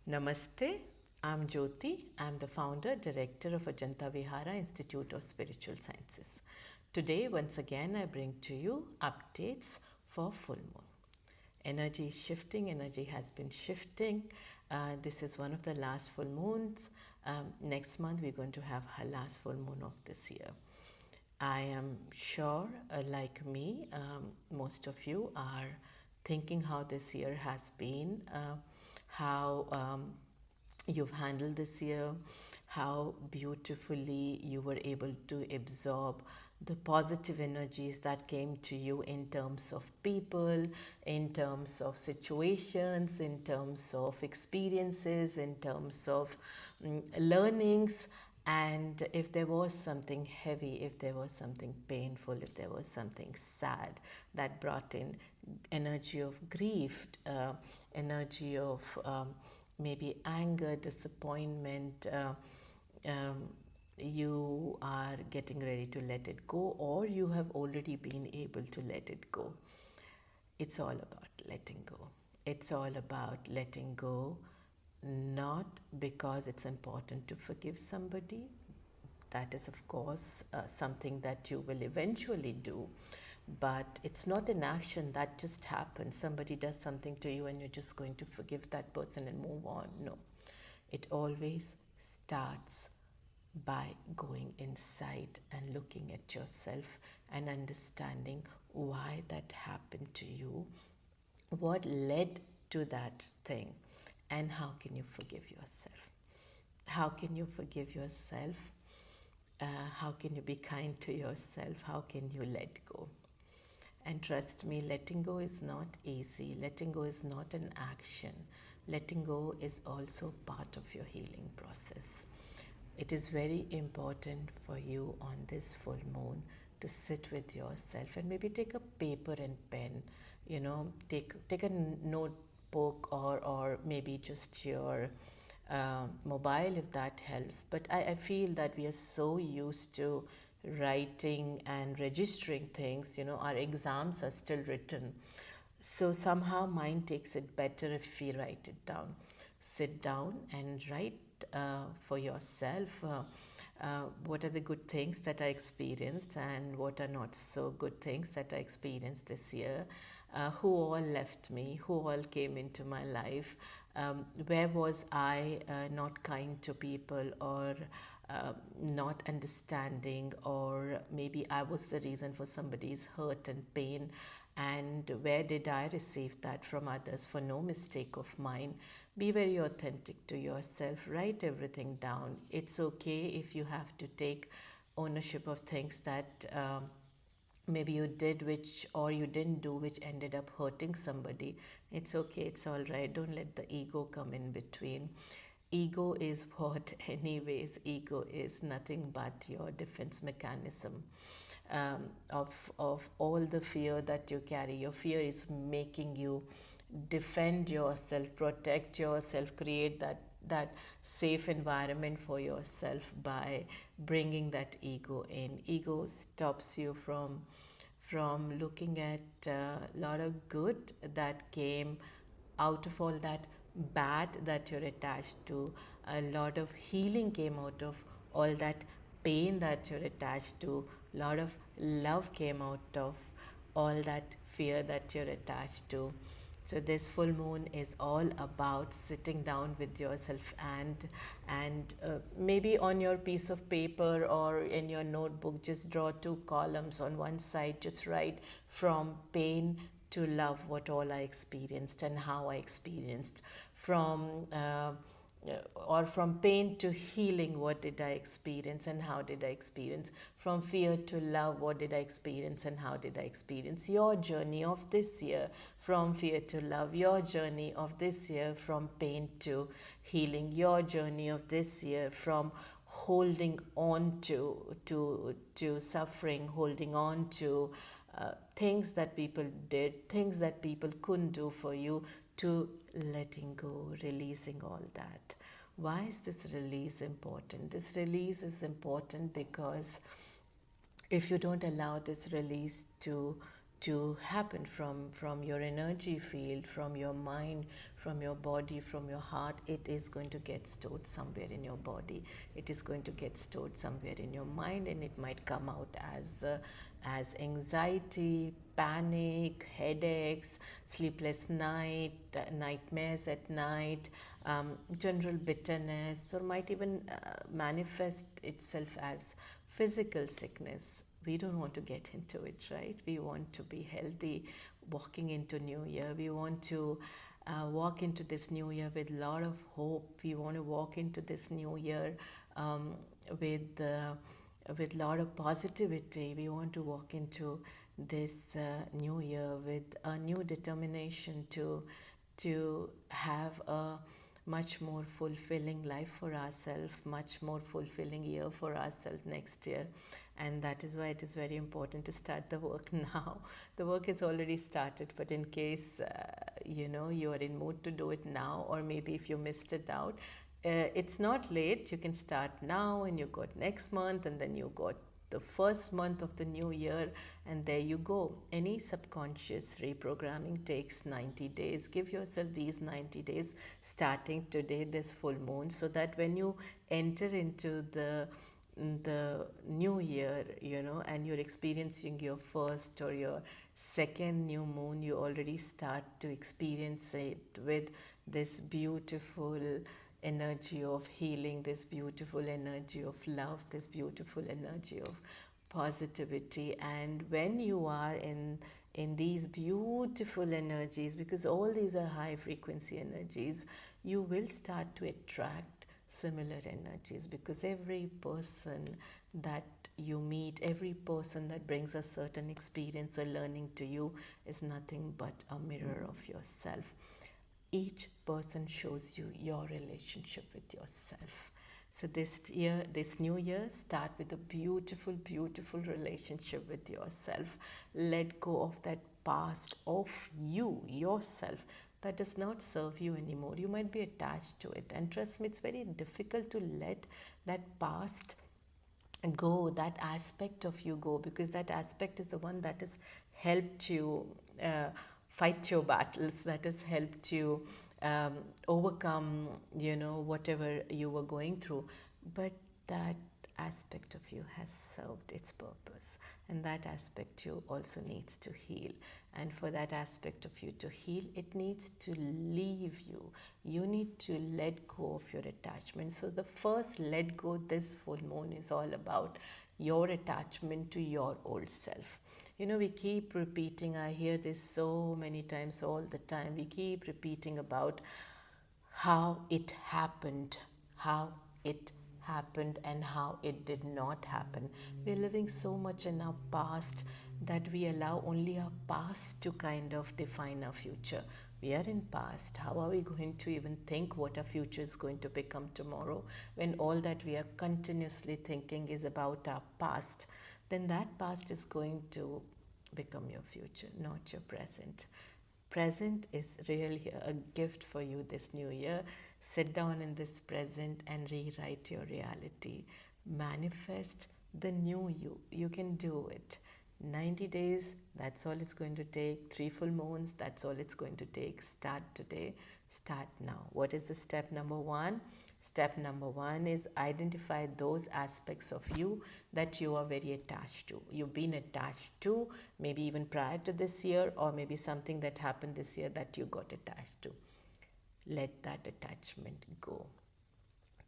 Namaste, I'm Jyoti. I'm the founder, director of Ajanta Vihara Institute of Spiritual Sciences. Today, once again, I bring to you updates for full moon. Energy is shifting, energy has been shifting. This is one of the last full moons. Next month, we're going to have our last full moon of this year. I am sure, like me, most of you are thinking how this year has been, how you've handled this year, how beautifully you were able to absorb the positive energies that came to you in terms of people, in terms of situations, in terms of experiences, in terms of learnings. And if there was something heavy, if there was something painful, if there was something sad that brought in energy of grief, energy of maybe anger, disappointment, you are getting ready to let it go, or you have already been able to let it go. It's all about letting go. It's all about letting go, not because it's important to forgive somebody. That is, of course, something that you will eventually do. But it's not an action that just happens. Somebody does something to you and you're just going to forgive that person and move on. No. It always starts by going inside and looking at yourself and understanding why that happened to you, what led to that thing, and how can you forgive yourself. How can you forgive yourself? How can you be kind to yourself? How can you let go? And trust me, letting go is not easy. Letting go is not an action. Letting go is also part of your healing process. It is very important for you on this full moon to sit with yourself and maybe take a paper and pen, take a notebook, or maybe just your mobile, if that helps. But I feel that we are so used to writing and registering things, our exams are still written. So somehow mind takes it better if we write it down. Sit down and write for yourself what are the good things that I experienced and what are not so good things that I experienced this year. Who all left me, who all came into my life, where was I not kind to people, or not understanding, or maybe I was the reason for somebody's hurt and pain, and where did I receive that from others for no mistake of mine. Be very authentic to yourself. Write everything down. It's okay if you have to take ownership of things that maybe you did which, or you didn't do, which ended up hurting somebody. It's okay, it's all right. Don't let the ego come in between. Ego is what? Anyways, ego is nothing but your defense mechanism. Of all the fear that you carry. Your fear is making you defend yourself, protect yourself, create that safe environment for yourself by bringing that ego in. Ego stops you from looking at a lot of good that came out of all that bad that you're attached to. A lot of healing came out of all that pain that you're attached to. A lot of love came out of all that fear that you're attached to. So this full moon is all about sitting down with yourself and maybe on your piece of paper or in your notebook, just draw two columns. On one side, just write from pain to love, what all I experienced and how I experienced. Or from pain to healing, what did I experience and how did I experience. From fear to love, what did I experience and how did I experience. Your journey of this year, from fear to love. Your journey of this year, from pain to healing. Your journey of this year, from holding on to suffering, holding on to things that people did, things that people couldn't do for you, to letting go, releasing all that. Why is this release important? This release is important because if you don't allow this release to to happen from your energy field, from your mind, from your body, from your heart. It is going to get stored somewhere in your body, it is going to get stored somewhere in your mind, and it might come out as anxiety, panic, headaches, sleepless night, nightmares at night, general bitterness, or might even manifest itself as physical sickness. We don't want to get into it, right? We want to be healthy walking into new year. We want to walk into this new year with a lot of hope. We want to walk into this new year um, with with a lot of positivity. We want to walk into this new year with a new determination to have a much more fulfilling life for ourselves, much more fulfilling year for ourselves next year. And that is why it is very important to start the work now. The work is already started, but in case you are in mood to do it now, or maybe if you missed it out, it's not late. You can start now, and you got next month, and then you got the first month of the new year, and there you go. Any subconscious reprogramming takes 90 days. Give yourself these 90 days starting today, this full moon, so that when you enter into the new year, and you're experiencing your first or your second new moon, you already start to experience it with this beautiful energy of healing, this beautiful energy of love, this beautiful energy of positivity. And when you are in these beautiful energies, because all these are high frequency energies, you will start to attract similar energies, because every person that you meet, every person that brings a certain experience or learning to you is nothing but a mirror of yourself. Each person shows you your relationship with yourself. So this new year, start with a beautiful, beautiful relationship with yourself. Let go of that past of yourself, that does not serve you anymore. You might be attached to it, and trust me, it's very difficult to let that past go, that aspect of you go, because that aspect is the one that has helped you fight your battles, that has helped you overcome whatever you were going through. But that aspect of you has served its purpose, and that aspect you also needs to heal. And for that aspect of you to heal, it needs to leave you. You need to let go of your attachment. So the first let go this full moon is all about your attachment to your old self. We keep repeating, I hear this so many times all the time, we keep repeating about how it happened, how it happened, and how it did not happen. We're living so much in our past that we allow only our past to kind of define our future. We are in past. How are we going to even think what our future is going to become tomorrow, when all that we are continuously thinking is about our past? Then that past is going to become your future, not your present. Present is really a gift for you this new year. Sit down in this present and rewrite your reality. Manifest the new you. You can do it. 90 days, that's all it's going to take. 3 full moons, that's all it's going to take. Start today, start now. What is the step number 1? Step number 1 is identify those aspects of you that you are very attached to. You've been attached to, maybe even prior to this year, or maybe something that happened this year that you got attached to. Let that attachment go.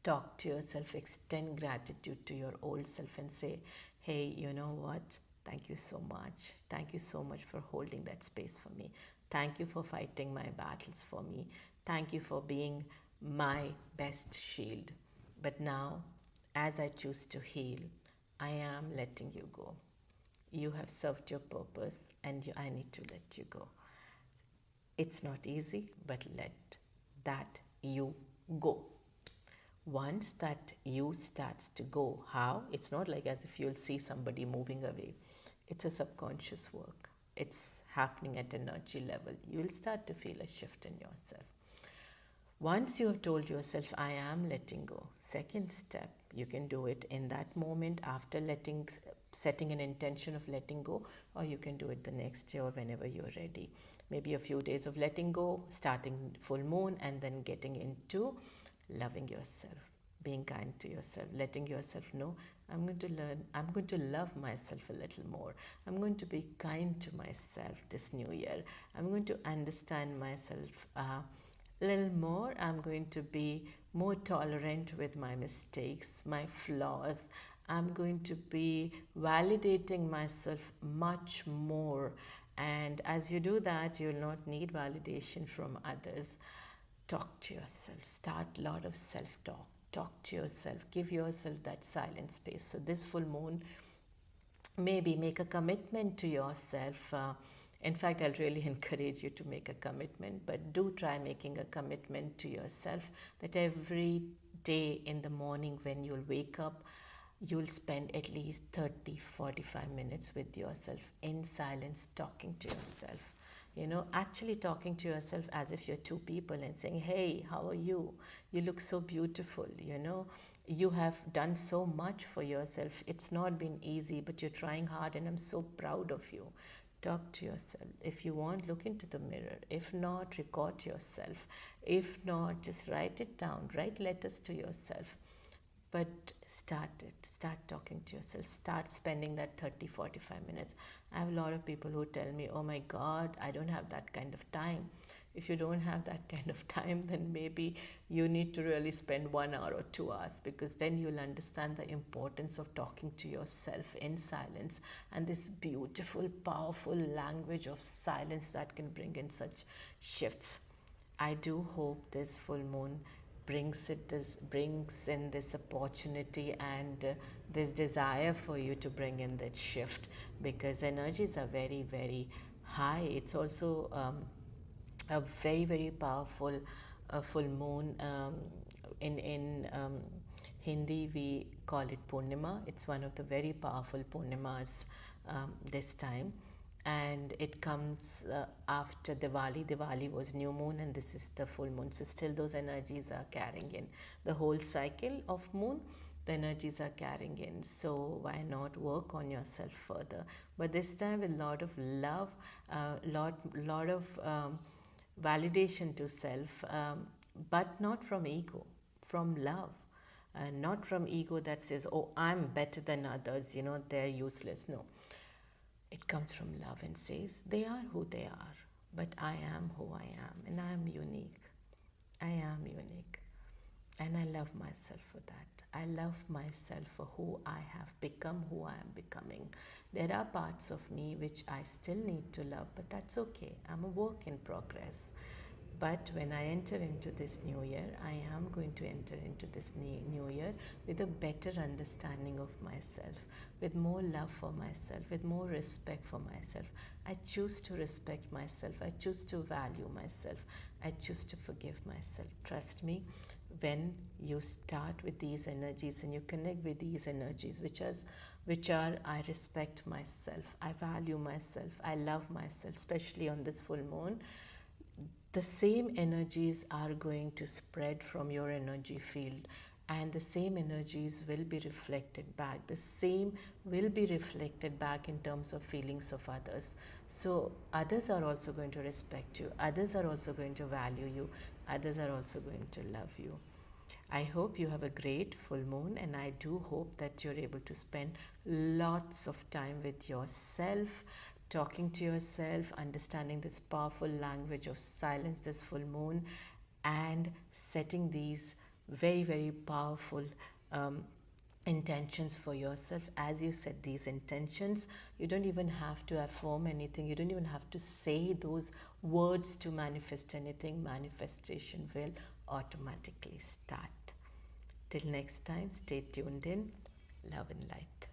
Talk to yourself, extend gratitude to your old self and say, hey, you know what? Thank you so much. Thank you so much for holding that space for me. Thank you for fighting my battles for me. Thank you for being my best shield. But now, as I choose to heal, I am letting you go. You have served your purpose, and I need to let you go. It's not easy, but let that you go. Once that you starts to go, how? It's not like as if you'll see somebody moving away. It's a subconscious work. It's happening at energy level. You will start to feel a shift in yourself. Once you have told yourself, I am letting go, second step, you can do it in that moment after setting an intention of letting go, or you can do it the next year whenever you're ready. Maybe a few days of letting go, starting full moon, and then getting into loving yourself, being kind to yourself, letting yourself know, I'm going to love myself a little more. I'm going to be kind to myself this new year. I'm going to understand myself a little more. I'm going to be more tolerant with my mistakes, my flaws. I'm going to be validating myself much more. And as you do that, you'll not need validation from others. Talk to yourself. Start a lot of self-talk. Talk to yourself. Give yourself that silent space. So this full moon, maybe make a commitment to yourself. In fact, I'll really encourage you to make a commitment, but do try making a commitment to yourself that every day in the morning when you'll wake up, you'll spend at least 30-45 minutes with yourself in silence, talking to yourself. Actually talking to yourself as if you're two people and saying, hey, how are you? You look so beautiful. You have done so much for yourself. It's not been easy, but you're trying hard, and I'm so proud of you. Talk to yourself. If you want, look into the mirror. If not, record yourself. If not, just write it down. Write letters to yourself. But start talking to yourself, start spending that 30-45 minutes. I have a lot of people who tell me, oh my god, I don't have that kind of time. If you don't have that kind of time, then maybe you need to really spend 1 hour or 2 hours, because then you'll understand the importance of talking to yourself in silence, and this beautiful, powerful language of silence that can bring in such shifts. I do hope this full moon brings in this opportunity and this desire for you to bring in that shift, because energies are very, very high. It's also a very, very powerful full moon. In Hindi we call it Purnima. It's one of the very powerful Purnimas this time, and it comes after Diwali. Diwali was new moon, and this is the full moon. So still those energies are carrying in the whole cycle of moon. The energies are carrying in. So why not work on yourself further? But this time with a lot of love, lot of validation to self, but not from ego, from love. Not from ego that says, oh, I'm better than others, they're useless. No, it comes from love and says, they are who they are, but I am who I am, and I am unique. I am unique. And I love myself for that. I love myself for who I have become, who I am becoming. There are parts of me which I still need to love, but that's okay. I'm a work in progress. But when I enter into this new year, I am going to enter into this new year with a better understanding of myself, with more love for myself, with more respect for myself. I choose to respect myself. I choose to value myself. I choose to forgive myself. Trust me, when you start with these energies and you connect with these energies, which are I respect myself, I value myself, I love myself, especially on this full moon, the same energies are going to spread from your energy field, and the same energies will be reflected back. The same will be reflected back in terms of feelings of others. So others are also going to respect you, others are also going to value you, others are also going to love you. I hope you have a great full moon, and I do hope that you're able to spend lots of time with yourself, talking to yourself, understanding this powerful language of silence this full moon, and setting these very, very powerful intentions for yourself. As you set these intentions, you don't even have to affirm anything, you don't even have to say those words to manifest anything. Manifestation will automatically start. Till next time, stay tuned in. Love and light.